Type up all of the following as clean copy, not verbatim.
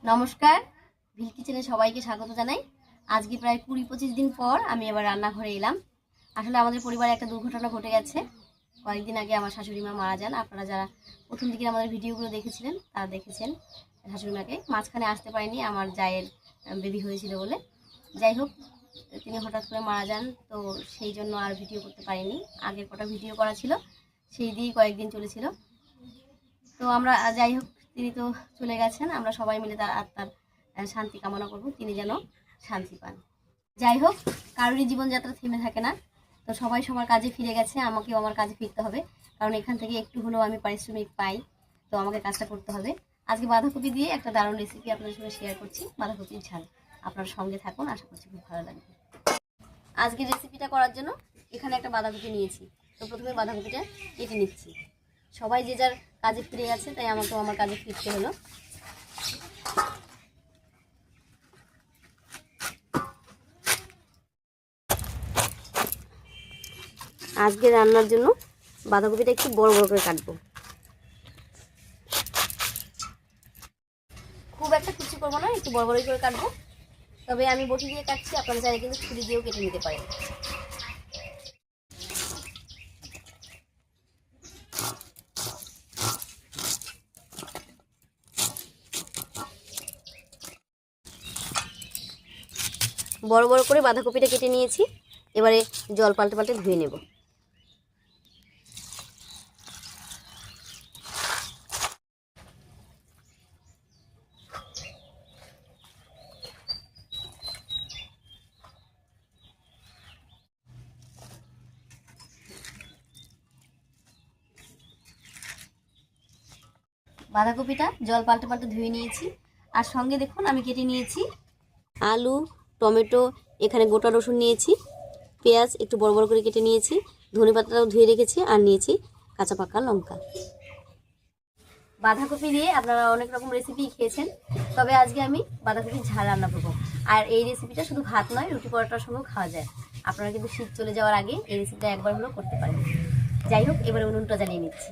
নমস্কার, ভিল কিচেনে সবাইকে স্বাগত জানাই। আজকে প্রায় 20-25 দিন পর আমি এবার রান্নাঘরে এলাম। আসলে আমাদের পরিবারে একটা দুর্ঘটনা ঘটে গেছে। কয়েকদিন আগে আমার শাশুড়ি মা মারা যান। আপনারা যারা প্রথম দিকে আমাদের ভিডিওগুলো দেখেছিলেন তারা দেখেছেন শাশুড়ি মাকে। মাঝখানে আসতে পারিনি আমার জায়ের বেবি হয়েছিল বলে। যাই হোক, তিনি হঠাৎ করে মারা যান, তো সেই জন্য আর ভিডিও করতে পারিনি। আগের কটা ভিডিও করা ছিল, সেই দিয়েই কয়েকদিন চলেছিল। তো আমরা যাই হোক, তিনি তো চলে গেছেন। আমরা সবাই মিলে তার আত্মার শান্তি কামনা করব, তিনি যেন শান্তি পান। যাই হোক, কারোরই জীবনযাত্রা থেমে থাকে না। তো সবাই সবার কাজে ফিরে গেছে, আমাকেও আমার কাজে ফিরতে হবে, কারণ এখান থেকে একটু হলেও আমি পারিশ্রমিক পাই। তো আমাকে কাজটা করতে হবে। আজকে বাঁধাকপি দিয়ে একটা দারুণ রেসিপি আপনাদের সঙ্গে শেয়ার করছি, বাঁধাকপির ঝাল। আপনার সঙ্গে থাকুন, আশা করছি খুব ভালো লাগবে। আজকের রেসিপিটা করার জন্য এখানে একটা বাঁধাকপি নিয়েছি। তো প্রথমে বাঁধাকপিটা কেটে নিচ্ছি। সবাই যে যার কাজে ফিরে গেছে, তাই আমাকেও আমার কাজে ফিরতে হলো। আজকে রান্নার জন্য বাঁধাকপিটা একটু বড় বড় করে কাটবো। খুব একটা কুচি করবো না, একটু বড় বড় করে কাটবো। তবে আমি বটি দিয়ে কাটছি, আপনারা চাইলে কিন্তু ছুরি দিয়েও কেটে নিতে পারেন। বড় বড় করে বাঁধাকপিটা কেটে নিয়েছি। এবারে জল পাল্টে পাল্টে ধুয়ে নেব। বাঁধাকপিটা জল পাল্টে পাল্টে ধুয়ে নিয়েছি। আর সঙ্গে দেখুন আমি কেটে নিয়েছি আলু, টমেটো, এখানে গোটা রসুন নিয়েছি, পেঁয়াজ একটু বড় বড় করে কেটে নিয়েছি, ধনেপাতাটাও ধুয়ে রেখেছি, আর নিয়েছি কাঁচা পাকা লঙ্কা। বাঁধাকপি দিয়ে আপনারা অনেক রকম রেসিপি খেয়েছেন, তবে আজকে আমি বাঁধাকপির ঝাল রান্না করবো। আর এই রেসিপিটা শুধু ভাত নয়, রুটি পরোটার সঙ্গেও খাওয়া যায়। আপনারা কিন্তু শীত চলে যাওয়ার আগে এই রেসিপিটা একবার হলেও করতে পারেন। যাই হোক, এবারে উনুনটা জ্বালিয়ে নিচ্ছি।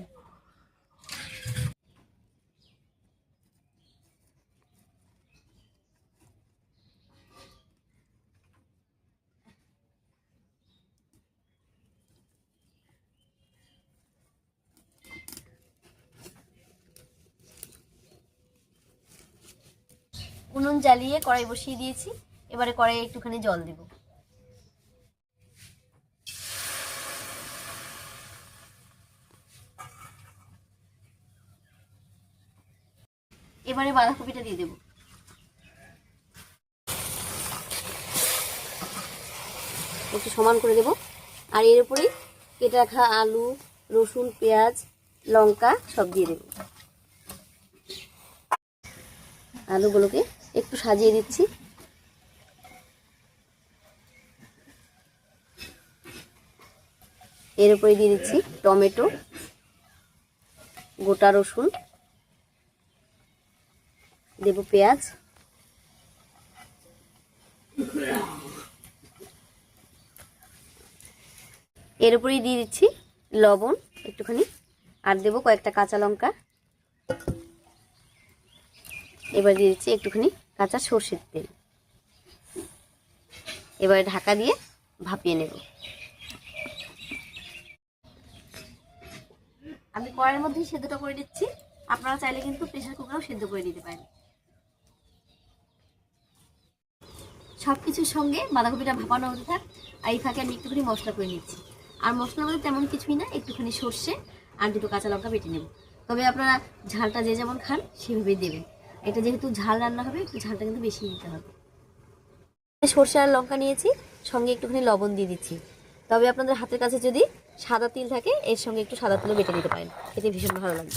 উনুন জ্বালিয়ে কড়াই বসিয়ে দিয়েছি। এবারে কড়াইয়ে একটুখানি জল দেব। এবারে বাঁধাকপিটা দিয়ে দেব। একটু সমান করে দেব। আর এর উপরেই কেটে রাখা আলু, রসুন, পেঁয়াজ, লঙ্কা সব দিয়ে দেব। আলুগুলোকে একটু সাজিয়ে দিচ্ছি। এর উপরে দিয়ে দিচ্ছি টমেটো, গোটা রসুন, দেব পেঁয়াজ, এর উপরেই দিয়ে দিচ্ছি লবণ একটুখানি, আর দেব কয়েকটা কাঁচা লঙ্কা। এবার দিয়ে দিচ্ছি একটুখানি কাঁচা সর্ষের তেল। এবারে ঢাকা দিয়ে ভাপিয়ে নেব। আমি কড়াইয়ের মধ্যেই সেদ্ধটা করে দিচ্ছি। আপনারা চাইলে কিন্তু প্রেসার কুকারেও সেদ্ধ করে দিতে পারেন। সব কিছুর সঙ্গে বাঁধাকপিটা ভাপানো হতে থাক, আর এই ফাঁকে আমি একটুখানি মশলা করে নিচ্ছি। আর মশলার মধ্যে তেমন কিছুই না, একটুখানি সর্ষে আর দুটো কাঁচা লঙ্কা বেটে নেব। তবে আপনারা ঝালটা যে যেমন খান সেভাবেই দেবেন। এটা যেহেতু ঝাল রান্না হবে, একটু ঝালটা কিন্তু বেশি দিতে হবে। সর্ষে আর লঙ্কা নিয়েছি, সঙ্গে একটুখানি লবণ দিয়ে দিচ্ছি। তবে আপনাদের হাতের কাছে যদি সাদা তিল থাকে, এর সঙ্গে একটু সাদা তিলও বেটে দিতে পারেন, এতে ভীষণ ভালো লাগবে।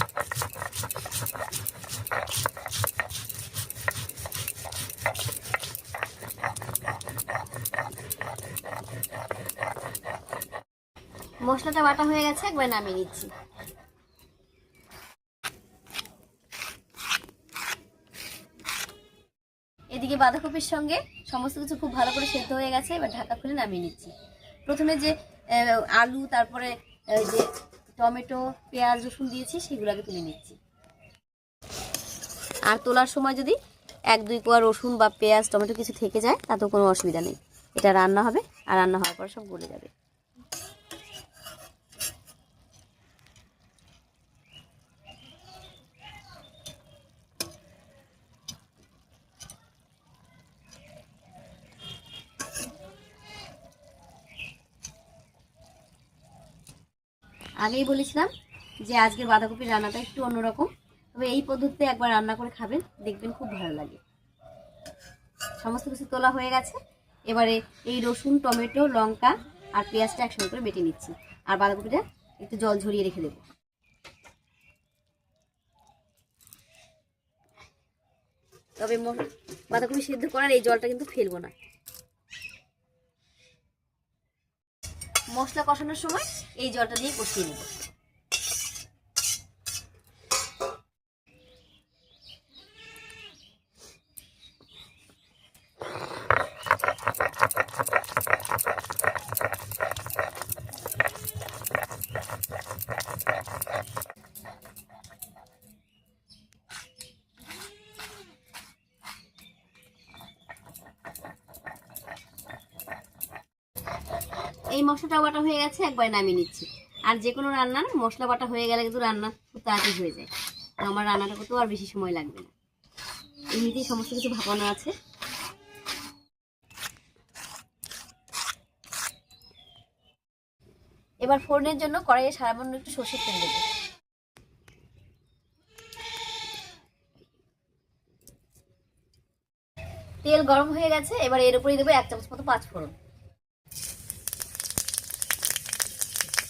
মশলাটা বাটা হয়ে গেছে, একবার নামিয়ে নিচ্ছি। এদিকে বাঁধাকপির সঙ্গে সমস্ত কিছু খুব ভালো করে সেদ্ধ হয়ে গেছে। এবার ঢাকা খুলে নামিয়ে নিচ্ছি। প্রথমে যে আলু, তারপরে যে টমেটো, পেঁয়াজ, রসুন দিয়েছি, সেগুলো আগে তুলে নিচ্ছি। আর তোলার সময় যদি 1-2 কোয়া রসুন বা পেঁয়াজ টমেটো কিছু থেকে যায় তাতেও কোনো অসুবিধা নেই। এটা রান্না হবে আর রান্না হওয়ার পর সব গলে যাবে। আগেই বলেছিলাম যে আজকের বাঁধাকপির রান্নাটা একটু অন্যরকম, তবে এই পদ্ধতিতে একবার রান্না করে খাবেন, দেখবেন খুব ভালো লাগে। সমস্ত কিছু তোলা হয়ে গেছে। এবারে এই রসুন টমেটো লঙ্কা আর পেঁয়াজটা একসঙ্গে করে বেটে নিচ্ছি, আর বাঁধাকপিটা একটু জল ঝরিয়ে রেখে দেবো। তবে বাঁধাকপি সিদ্ধ করার এই জলটা কিন্তু ফেলবো না। মশলা কষানোর সময় এই জলটা দিয়ে কষিয়ে নেব। এই মশলাটা বাটা হয়ে গেছে, একবার নামিয়ে নিচ্ছি। আর যে কোনো রান্নার মশলা বাটা হয়ে গেলে কিন্তু রান্না খুব তাড়াতাড়ি হয়ে যায়, আমার রান্নাটা করতেও আর বেশি সময় লাগবে না। এমনিতেই সমস্ত কিছু ভাপানো আছে। এবার ফোড়নের জন্য কড়াইয়ে সামান্য একটু সরষের তেল দেবো। তেল গরম হয়ে গেছে, এবার এর উপরে দেবো 1 চামচ মতো পাঁচফোড়ন।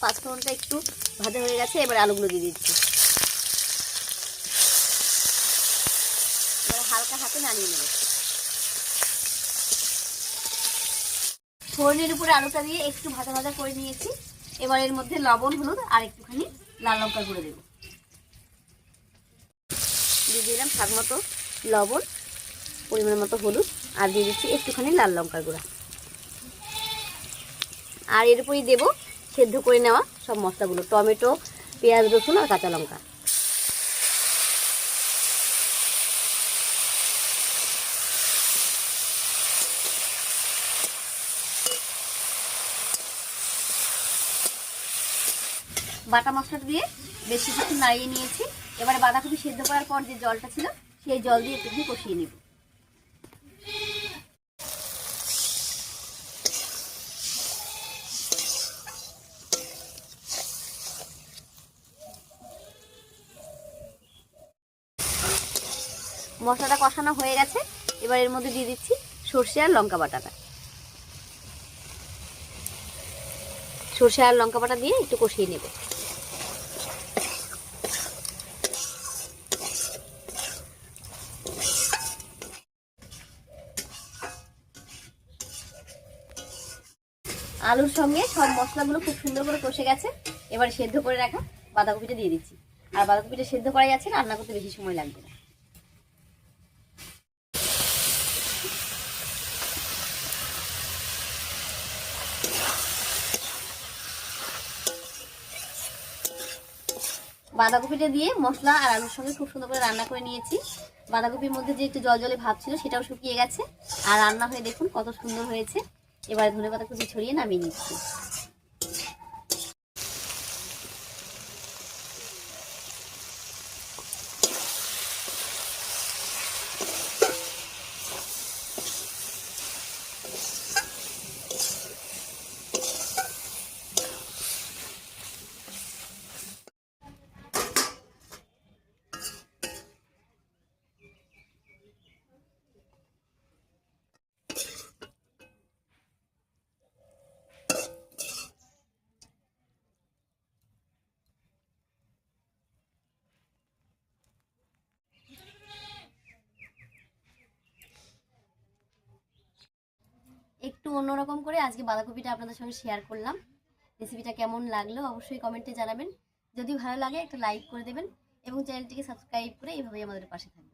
পাঁচফোড়নটা একটু ভাজা হয়ে গেছে, এবার আলুগুলো দিয়ে দিচ্ছি। এবার হালকা হাতে নাড়িয়ে নেব। ফোড়নের উপরে আলুটা দিয়ে একটু ভাজা ভাজা করে নিয়েছি। এবার এর মধ্যে লবণ হলুদ আর একটুখানি লাল লঙ্কা গুঁড়ো দেবো। দিয়ে দিলাম স্বাদ মতো লবণ, পরিমাণ মতো হলুদ, আর দিয়ে দিচ্ছি একটুখানি লাল লঙ্কার গুঁড়া। আর এর উপরেই দেবো সেদ্ধ করে নেওয়া সব মশলাগুলো, টমেটো পেঁয়াজ রসুন আর কাঁচা লঙ্কা। বাটা মশলাটা দিয়ে বেশ কিছু নাড়িয়ে নিয়েছি। এবারে বাঁধাকপি সেদ্ধ করার পর যে জলটা ছিল সেই জল দিয়ে একটু কষিয়ে নেব। মশলাটা কষানো হয়ে গেছে, এবার এর মধ্যে দিয়ে দিচ্ছি সর্ষে আর লঙ্কা বাটাটা। সর্ষে আর লঙ্কা বাটা দিয়ে একটু কষিয়ে নেব। আলুর সঙ্গে সব মশলাগুলো খুব সুন্দর করে কষে গেছে। এবার সেদ্ধ করে রাখা বাঁধাকপিটা দিয়ে দিচ্ছি। আর বাঁধাকপিটা সেদ্ধ করা যাচ্ছে, রান্না করতে বেশি সময় লাগবে না। বাঁধাকপিটা দিয়ে মশলা আর আলুর সঙ্গে খুব সুন্দর করে রান্না করে নিয়েছি। বাঁধাকপির মধ্যে যে একটু জল ভাব ছিল সেটাও শুকিয়ে গেছে, আর রান্না হয়ে দেখুন কত সুন্দর হয়েছে। এবারে ধনেপাতা কুচি ছড়িয়ে নামিয়ে নিচ্ছি। একটু অন্যরকম করে আজকে বাঁধাকপিটা আপনাদের সঙ্গে শেয়ার করলাম। রেসিপিটা কেমন লাগলো অবশ্যই কমেন্টে জানাবেন। যদি ভালো লাগে একটা লাইক করে দেবেন এবং চ্যানেলটিকে সাবস্ক্রাইব করে এইভাবেই আমাদের পাশে থাকবেন।